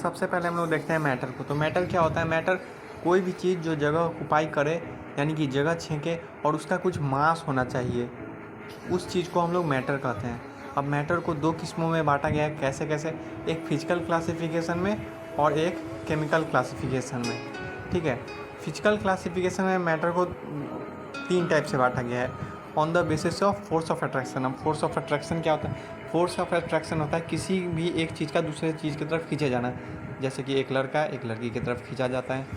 सबसे पहले हम लोग देखते हैं मैटर को। तो मैटर क्या होता है? मैटर कोई भी चीज़ जो जगह ऑक्युपाई करे, यानी कि जगह छेंके और उसका कुछ मास होना चाहिए, उस चीज़ को हम लोग मैटर कहते हैं। अब मैटर को दो किस्मों में बांटा गया है। कैसे कैसे? एक फिजिकल क्लासिफिकेशन में और एक केमिकल क्लासिफिकेशन में। ठीक है, फिजिकल क्लासिफिकेशन में मैटर को तीन टाइप से बांटा गया है on the basis of force of attraction. अब फोर्स ऑफ अट्रैक्शन क्या होता है? फोर्स ऑफ अट्रैक्शन होता है किसी भी एक चीज़ का दूसरे चीज़ की तरफ खींचे जाना। जैसे कि एक लड़का एक लड़की की तरफ खींचा जाता है,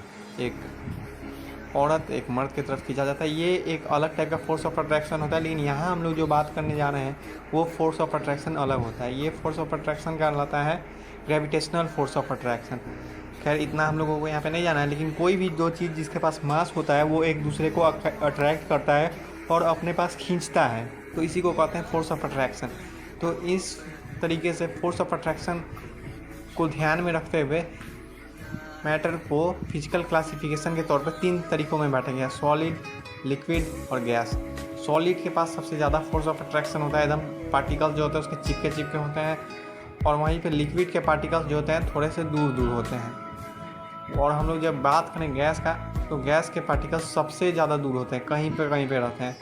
एक औरत एक मर्द की तरफ खींचा जाता है। ये एक अलग टाइप का फोर्स ऑफ अट्रैक्शन होता है। लेकिन यहाँ हम लोग जो बात करने जा रहे हैं वो फोर्स ऑफ अट्रैक्शन अलग होता है। ये फोर्स ऑफ अट्रैक्शन कहलाता है ग्रेविटेशनल फोर्स ऑफ अट्रैक्शन। खैर इतना हम लोगों को यहाँ पे नहीं जाना है, लेकिन कोई भी दो चीज़ जिसके पास मास होता है वो एक दूसरे को अट्रैक्ट करता है और अपने पास खींचता है, तो इसी को कहते हैं फोर्स ऑफ अट्रैक्शन। तो इस तरीके से फोर्स ऑफ अट्रैक्शन को ध्यान में रखते हुए मैटर को फिजिकल क्लासिफिकेशन के तौर पर तीन तरीकों में बांटा गया: सॉलिड, लिक्विड और गैस। सॉलिड के पास सबसे ज़्यादा फोर्स ऑफ अट्रैक्शन होता है, एकदम पार्टिकल्स जो होते हैं उसके चिपके चिपके होते हैं, और वहीं पे लिक्विड के पार्टिकल्स जो होते हैं थोड़े से दूर दूर होते हैं। और हम लोग जब बात करें गैस का, तो गैस के पार्टिकल्स सबसे ज़्यादा दूर होते हैं, कहीं पे रहते हैं।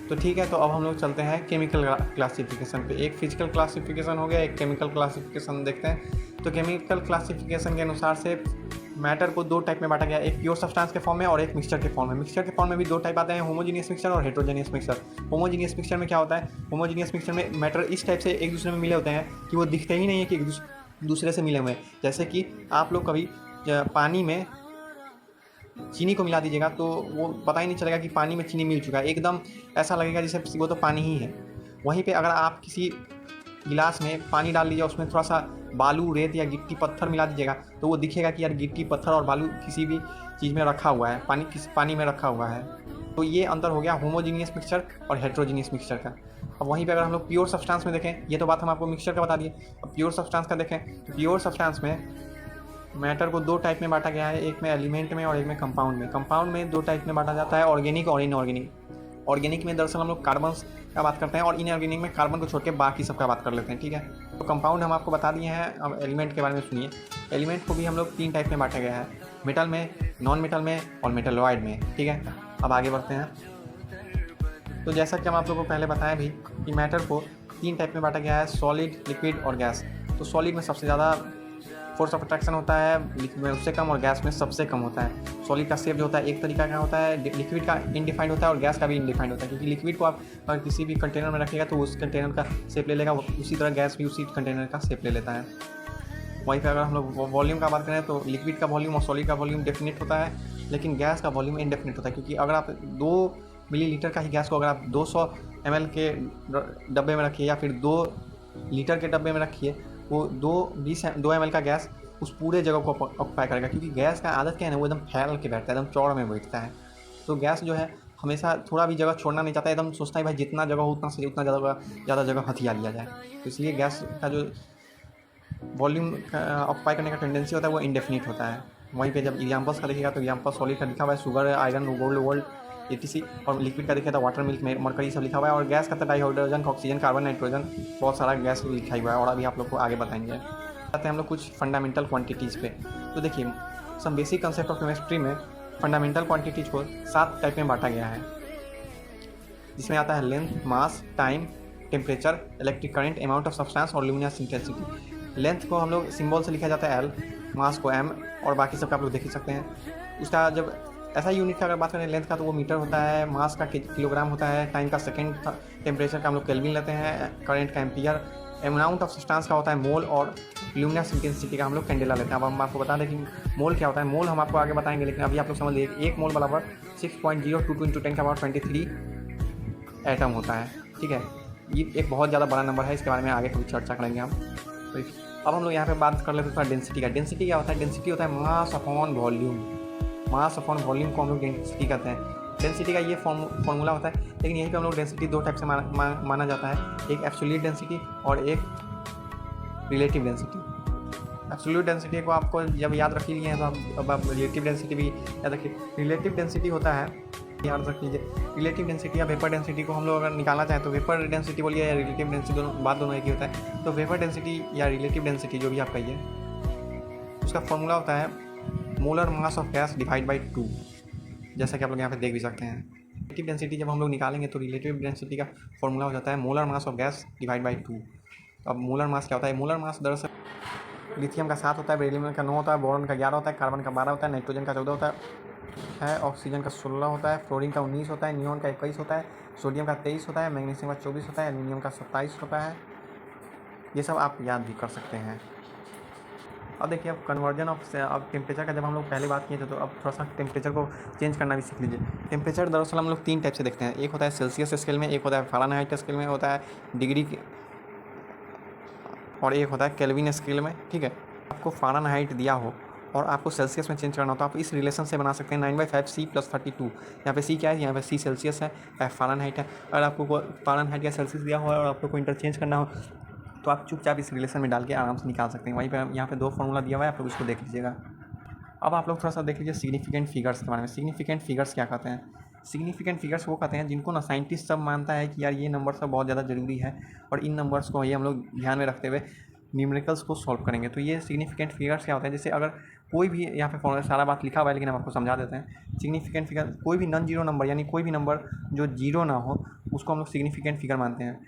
तो ठीक है, तो अब हम लोग चलते हैं केमिकल क्लासिफिकेशन पे। एक फिजिकल क्लासिफिकेशन हो गया, एक केमिकल क्लासिफिकेशन देखते हैं। तो केमिकल क्लासिफिकेशन के अनुसार से मैटर को दो टाइप में बांटा गया, एक प्योर सब्सटेंस के फॉर्म में और एक मिक्सचर के फॉर्म में। मिक्सचर के फॉर्म में भी दो टाइप आते हैं, होमोजीनियस मिक्सचर और हेट्रोजीनियस मिक्सचर। होमोजीनियस मिक्सचर में क्या होता है? होमोजीनियस मिक्सचर में मैटर इस टाइप से एक दूसरे में मिले होते हैं कि वो दिखते ही नहीं है कि एक दूसरे से मिले हुए हैं। जैसे कि आप लोग कभी पानी में चीनी को मिला दीजिएगा तो वो पता ही नहीं चलेगा कि पानी में चीनी मिल चुका है, एकदम ऐसा लगेगा जैसे वो तो पानी ही है। वहीं पे अगर आप किसी गिलास में पानी डाल लीजिए, उसमें थोड़ा सा बालू, रेत या गिट्टी पत्थर मिला दीजिएगा तो वो दिखेगा कि यार गिट्टी पत्थर और बालू किसी भी चीज़ में रखा हुआ है, पानी में रखा हुआ है। तो ये अंतर हो गया होमोजीनियस मिक्सचर और हेट्रोजीनियस मिक्सचर का। अब वहीं पे अगर हम लोग प्योर सब्सटेंस में देखें, ये तो बात हम आपको मिक्सचर का बता दिए। अब प्योर सब्सटेंस का देखें तो प्योर सब्सटेंस में मैटर को दो टाइप में बांटा गया है, एक में एलिमेंट में और एक में कंपाउंड में। कंपाउंड में दो टाइप में बांटा जाता है, ऑर्गेनिक और इनऑर्गेनिक। ऑर्गेनिक में दरअसल हम लोग कार्बन का बात करते हैं और इनऑर्गेनिक में कार्बन को छोड़ के बाकी सब का बात कर लेते हैं। ठीक है, तो कंपाउंड हम आपको बता दिए हैं। अब एलिमेंट के बारे में सुनिए। एलिमेंट को भी हम लोग तीन टाइप में बांटा गया है, मेटल में, नॉन मेटल में और मेटलॉइड में। ठीक है, अब आगे बढ़ते हैं। तो जैसा कि हम आप लोगों को पहले बताया भी कि मैटर को तीन टाइप में बांटा गया है, सॉलिड, लिक्विड और गैस। तो सॉलिड में सबसे ज़्यादा फोर्स ऑफ अट्रैक्शन होता है, लिक्विड में उससे कम और गैस में सबसे कम होता है। सॉलिड का शेप जो होता है एक तरीका का होता है, लिक्विड का इनडिफाइंड होता है और गैस का भी इनडिफाइंड होता है। क्योंकि लिक्विड को आप अगर किसी भी कंटेनर में रखिएगा तो उस कंटेनर का शेप ले लेगा, उसी तरह गैस भी उसी कंटेनर का शेप ले लेता है। वहीं पर अगर हम लोग वॉल्यूम का बात करें तो लिक्विड का वॉल्यूम और सॉलिड का वॉल्यूम डेफिनेट होता है, लेकिन गैस का वॉल्यूम इनडेफिनेट होता है। क्योंकि अगर आप 2 मिलीलीटर का ही गैस को अगर आप 200 ml के डब्बे में रखिए या फिर 2 लीटर के डब्बे में रखिए, वो 2 ml का गैस उस पूरे जगह को ऑक्यूपाई करेगा। क्योंकि गैस का आदत क्या है ना, वो एकदम फैल के बैठता है, एकदम चौड़ में बैठता है। तो गैस जो है हमेशा थोड़ा भी जगह छोड़ना नहीं चाहता है, एकदम सोचता है भाई जितना जगह हो उतना सही, उतना ज़्यादा जगह हथिया लिया जाए। तो इसलिए गैस का जो वॉल्यूम ऑक्यूपाई करने का टेंडेंसी होता है वो इंडेफिनिट होता है। वहीं पे जब एग्जाम्पल्स का देखिएगा तो एग्जाम्पल सॉलिड का लिखा हुआ है शुगर, आयरन, गोल्ड etc। और लिक्विड का देखिए तो वाटर, मिल्क, मरकरी सब लिखा हुआ है। और गैस का तो डाइहाइड्रोजन, ऑक्सीजन, कार्बन, नाइट्रोजन, बहुत सारा गैस लिखा हुआ है और अभी आप लोग को आगे बताएंगे। आते हैं हम लोग कुछ फंडामेंटल क्वांटिटीज़ पे। तो देखिए some basic concept of chemistry में फंडामेंटल क्वांटिटीज़ को 7 टाइप में बांटा गया है, जिसमें आता है length, mass, time, temperature, electric current, amount of substance और ल्यूमिनस इंटेंसिटी। लेंथ को हम लोग सिंबल से लिखा जाता है L, मास को M और बाकी सब का आप लोग देख ही सकते हैं। उसका जब ऐसा यूनिट का अगर बात करें लेंथ का तो वो मीटर होता है, मास का किलोग्राम होता है, टाइम का सेकंड, टेम्परेचर का हम लोग केल्विन लेते हैं, करंट का एम्पियर, अमाउंट ऑफ सब्सटेंस का होता है मोल और ल्यूमिनस इंटेंसिटी का हम लोग कैंडेला लेते हैं। अब हम आपको बता दें कि मोल क्या होता है। मोल हम आपको आगे बताएंगे, लेकिन अभी आप लोग समझ लीजिए 1 मोल बराबर 6.02 × 10⁻³ एटम होता है। ठीक है, ये एक बहुत ज़्यादा बड़ा नंबर है, इसके बारे में आगे कभी चर्चा करेंगे हम। तो अब हम लोग यहाँ पे बात कर लेते हैं डेंसिटी का। डेंसिटी क्या होता है? डेंसिटी होता है mass upon volume. Mass upon volume को हम लोग डेंसिटी कहते हैं। डेंसिटी का ये फॉर्मूला होता है, लेकिन यहीं पे हम लोग डेंसिटी दो टाइप से माना जाता है, एक एब्सोल्यूट डेंसिटी और एक रिलेटिव डेंसिटी। एब्सोल्यूट डेंसिटी को आपको जब याद रख लीजिए तो अब आप रिलेटिव डेंसिटी भी याद रखिए। रिलेटिव डेंसिटी होता है, याद रख लीजिए, रिलेटिव डेंसिटी या वेपर डेंसिटी को हम लोग अगर निकालना चाहें तो वेपर डेंसिटी बोलिए या रिलेटिव डेंसिटी, दोनों एक ही होता है। तो वेपर डेंसिटी या रिलेटिव डेंसिटी जो भी आप कहिए, उसका फॉर्मूला होता है molar mass of gas divide by 2, जैसा कि आप लोग यहाँ पे देख भी सकते हैं। रिलेटिव डेंसिटी जब हम लोग निकालेंगे तो रिलेटिव डेंसिटी का फॉर्मूला हो जाता है molar mass of gas divide by 2। तो अब मोलर मास क्या होता है? मोलर मास दरअसल लिथियम का 7 होता है, बेरिलियम का 9 होता है, बोरॉन का 11 होता है, कार्बन का 12 होता है, नाइट्रोजन का 14 होता है, ऑक्सीजन का 16 होता है, फ्लोरीन का 19 होता है, नियॉन का 21 होता है, सोडियम का 23 होता है, मैग्नीशियम का 24 होता है, एल्यूमिनियम का 27 होता है। ये सब आप याद भी कर सकते हैं। अब देखिए, अब कन्वर्जन ऑफ अब टेम्परेचर का जब हम लोग पहले बात किए थे, तो अब थोड़ा सा टेम्परेचर को चेंज करना भी सीख लीजिए। टेम्परेचर दरअसल हम लोग 3 टाइप से देखते हैं। एक होता है सेल्सियस स्केल में, एक होता है फ़ारेनहाइट स्केल में, होता है डिग्री और एक होता है केल्विन स्केल में। ठीक है, आपको फ़ारेनहाइट दिया हो और आपको सेल्सियस में चेंज करना हो तो आप इस रिलेशन से बना सकते हैं 9/5 C + 32। यहाँ पे C क्या है? यहाँ पे C सेल्सियस है, फ़ारेनहाइट है। अगर आपको फ़ारेनहाइट या सेल्सियस दिया हो और आपको कोई इंटरचेंज करना हो तो आप चुपचाप इस रिलेशन में डाल के आराम से निकाल सकते हैं। वहीं पे यहाँ पे 2 फॉर्मूला दिया हुआ है, आप लोग इसको देख लीजिएगा। अब आप लोग थोड़ा सा देख लीजिए सिग्निफिकेंट फिगर्स के बारे में। सिग्निफिकेंट फिगर्स क्या कहते हैं? सिग्निफिकेंट फिगर्स वो कहते हैं जिनको ना साइंटिस्ट सब मानता है कि यार ये नंबर सब बहुत ज़्यादा ज़रूरी है और इन नंबर्स को ये हम लोग ध्यान में रखते हुए न्यूमेरिकल्स को सॉल्व करेंगे। तो ये सिग्निफिकेंट फिगर्स क्या होता है? जैसे अगर कोई भी यहाँ पे फॉर्मूला सारा बात लिखा हुआ है लेकिन हम आपको समझा देते हैं। सिग्निफिकेंट फिगर कोई भी नॉन जीरो नंबर, यानी कोई भी नंबर जो जीरो ना हो उसको हम लोग सिग्निफिकेंट फिगर मानते हैं।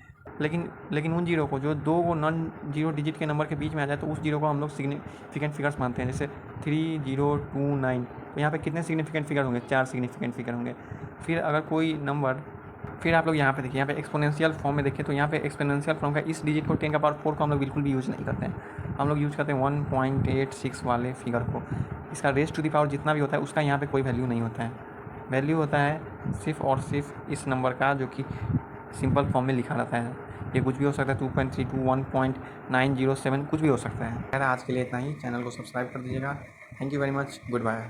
लेकिन उन जीरो को जो 2 नॉन जीरो डिजिट के नंबर के बीच में आ जाए तो उस जीरो को हम लोग सिग्निफिकेंट फिगर्स मानते हैं। जैसे 3029, तो यहाँ पे कितने सिग्निफिकेंट फिगर होंगे? 4 सिग्निफिकेंट फिगर होंगे। फिर अगर कोई नंबर, फिर आप लोग यहाँ पे देखिए, यहाँ पे एक्सपोनेंशियल फॉर्म में देखिए तो यहाँ पे एक्सपोनेंशियल फॉर्म का इस डिजिट को 10⁴ को हम लोग बिल्कुल भी यूज़ नहीं करते हैं। हम लोग यूज़ करते हैं 1.86 वाले फिगर को। इसका रेज़ टू द पावर जितना भी होता है उसका यहाँ पे कोई वैल्यू नहीं होता है। वैल्यू होता है सिर्फ और सिर्फ इस नंबर का जो कि सिंपल फॉर्म में लिखा रहता है। ये कुछ भी हो सकता है, 2.32, 1.907, कुछ भी हो सकता है। खैर आज के लिए इतना ही। चैनल को सब्सक्राइब कर दीजिएगा। Thank you very much. Good bye.